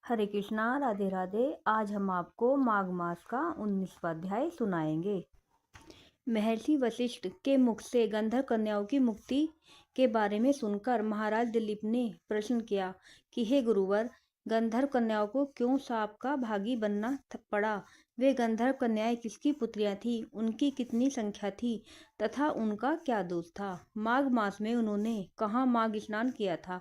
हरे कृष्णा, राधे राधे। आज हम आपको माघ मास का 19वां अध्याय सुनाएंगे। महर्षि वशिष्ठ के मुख से गंधर्व कन्याओं की मुक्ति के बारे में सुनकर महाराज दिलीप ने प्रश्न किया कि हे गुरुवर, गंधर्व कन्याओं को क्यों शाप का भागी बनना पड़ा? वे गंधर्व कन्याएं किसकी पुत्रियां थीं? उनकी कितनी संख्या थी तथा उनका क्या दोष था? माघ मास में उन्होंने कहाँ माघ स्नान किया था?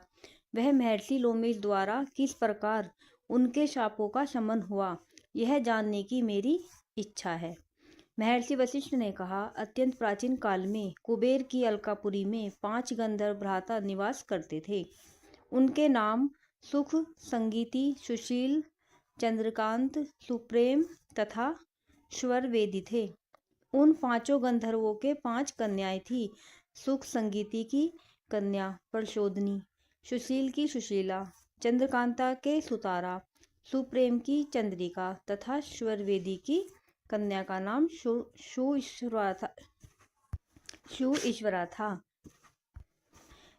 वह महर्षि लोमेश द्वारा किस प्रकार उनके शापों का शमन हुआ, यह जानने की मेरी इच्छा है। महर्षि वशिष्ठ ने कहा, अत्यंत प्राचीन काल में कुबेर की अलकापुरी में 5 गंधर्व भ्राता निवास करते थे। उनके नाम सुख, संगीति, सुशील, चंद्रकांत, सुप्रेम तथा स्वरवेदी थे। उन 5 गंधर्वों के 5 कन्याएं थी। सुख संगीति की कन्या प्रचोदनी, सुशील की सुशीला, चंद्रकांता के सुतारा, सुप्रेम की चंद्रिका तथा स्वरवेदी की कन्या का नाम सुईश्वरा था।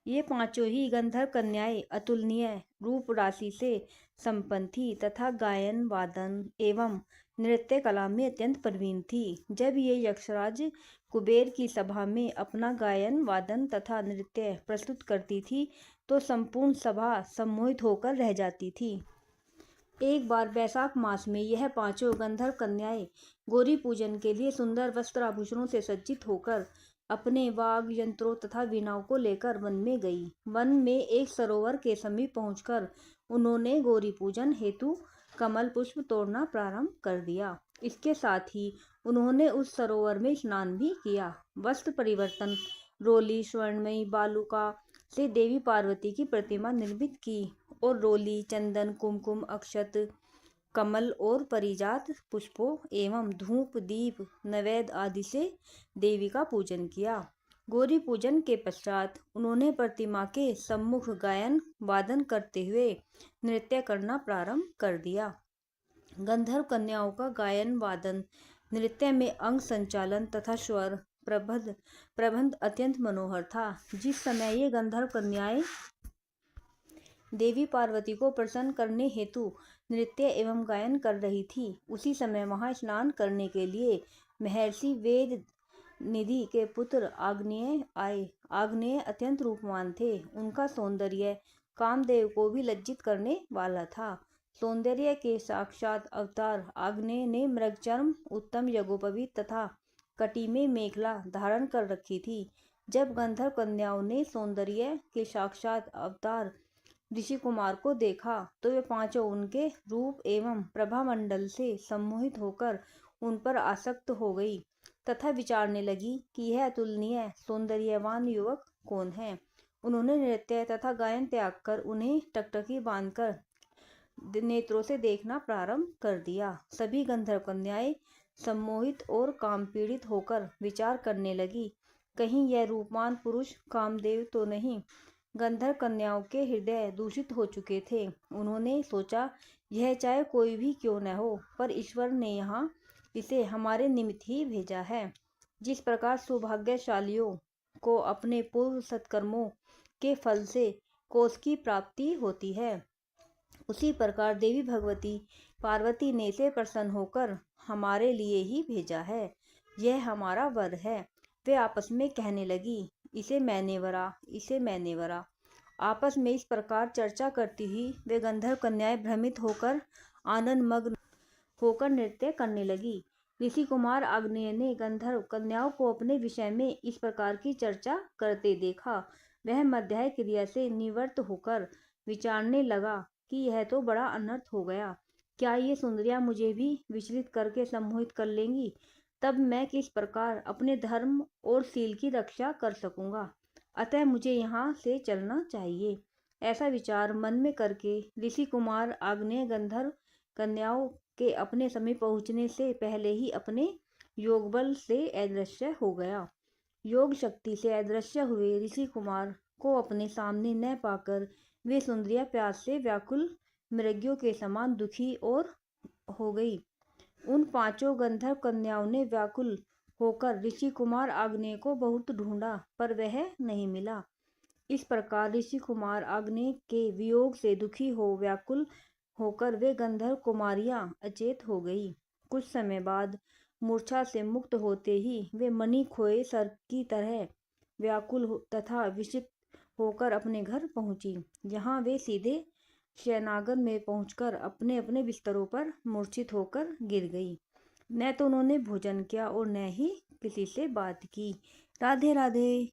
ये 5 ही गंधर्व कन्याएं अतुलनीय रूप राशि से संपन्न थी तथा गायन, वादन एवं नृत्य कला में अत्यंत प्रवीण थी। जब ये यक्षराज कुबेर की सभा में अपना गायन, वादन तथा नृत्य प्रस्तुत करती थी तो संपूर्ण सभा सम्मोहित होकर रह जाती थी। एक बार वैशाख मास में यह 5 गंधर्व कन्याएं गौरी पूजन के लिए सुंदर वस्त्र आभूषणों से सज्जित होकर अपने वाद्य यंत्रों तथा वीणाओं को लेकर वन में गई। वन में एक सरोवर के समीप पहुंचकर उन्होंने गौरी पूजन हेतु कमल पुष्प तोड़ना प्रारंभ कर दिया। इसके साथ ही उन्होंने उस सरोवर में स्नान भी किया। वस्त्र परिवर्तन, रोली स्वर्णमयी बालुका से देवी पार्वती की प्रतिमा निर्मित की और रोली, चंदन, कुमकुम, अक्षत, कमल और परिजात पुष्पों एवं धूप, दीप, नैवेद्य आदि से देवी का पूजन किया। गौरी पूजन के पश्चात उन्होंने प्रतिमा के सम्मुख गायन वादन करते हुए नृत्य करना प्रारंभ कर दिया। गंधर्व कन्याओं का गायन, वादन, नृत्य में अंग संचालन तथा स्वर प्रबंध अत्यंत मनोहर था। जिस समय ये गंधर्व कन्याएं देवी पार्वती को प्रसन्न करने हेतु नृत्य एवं गायन कर रही थी, उसी समय वहां स्नान करने के लिए महर्षि वेद निधि के पुत्र आग्नेय आए। आग्नेय अत्यंत रूपवान थे। उनका सौंदर्य कामदेव को भी लज्जित करने वाला था। सौंदर्य के साक्षात अवतार आग्नेय ने मृगचर्म, उत्तम यज्ञोपवीत तथा कटी में मेखला धारण कर रखी थी। जब गंधर्व कन्याओं ने सौंदर्य के साक्षात अवतार ऋषि कुमार को देखा तो वे 5 उनके रूप एवं प्रभामंडल से सम्मोहित होकर उन पर आसक्त हो गई तथा विचारने लगी कि यह अतुलनीय सौंदर्यवान युवक कौन है। उन्होंने नृत्य तथा गायन त्याग कर उन्हें टकटकी बांधकर नेत्रों से देखना प्रारंभ कर दिया। सभी गंधर्व कन्याएं सम्मोहित और काम पीड़ित होकर विचार करने लगी, कहीं यह रूपवान पुरुष कामदेव तो नहीं। गंधर्व कन्याओं के हृदय दूषित हो चुके थे। उन्होंने सोचा, यह चाहे कोई भी क्यों न हो, पर ईश्वर ने यहाँ इसे हमारे निमित्त ही भेजा है। जिस प्रकार सौभाग्यशालियों को अपने पूर्व सत्कर्मों के फल से कोष की प्राप्ति होती है, उसी प्रकार देवी भगवती पार्वती ने इसे प्रसन्न होकर हमारे लिए ही भेजा है। यह हमारा वर है। वे आपस में कहने लगी, इसे मैंने वरा, इसे मैंने वरा। आपस में इस प्रकार चर्चा करती ही वे गंधर्व कन्याएं भ्रमित होकर आनंद मग्न होकर नृत्य करने लगी। ऋषि कुमार आग्नेय ने गंधर्व कन्याओं को अपने विषय में इस प्रकार की चर्चा करते देखा। वह मध्याह्न क्रिया से निवृत्त होकर विचारने लगा कि यह तो बड़ा अनर्थ हो गया। क्या ये सुंदरियां मुझे भी विचलित करके सम्मोहित कर लेंगी? तब मैं किस प्रकार अपने धर्म और शील की रक्षा कर सकूंगा? अतः मुझे यहाँ से चलना चाहिए। ऐसा विचार मन में करके ऋषि कुमार आग्नेय गंधर्व कन्याओं के अपने समीप पहुँचने से पहले ही अपने योग बल से अदृश्य हो गया। योग शक्ति से अदृश्य हुए ऋषि कुमार को अपने सामने न पाकर वे सुंदरियां प्यास से व्याकुल मृगियों के समान दुखी और हो गई। उन 5 गंधर्व कन्याओं ने व्याकुल होकर ऋषि कुमार आग्नेय को बहुत ढूंढा, पर वह नहीं मिला। इस प्रकार ऋषि कुमार आग्नेय के वियोग से दुखी हो व्याकुल होकर वे गंधर्व कुमारियां अचेत हो गई। कुछ समय बाद मूर्छा से मुक्त होते ही वे मणि खोए सर्प की तरह व्याकुल तथा विषिक्त होकर अपने घर पहुंची, जहां वे सीधे शयनागार में पहुंचकर अपने अपने बिस्तरों पर मूर्छित होकर गिर गई। न तो उन्होंने भोजन किया और न ही किसी से बात की। राधे राधे।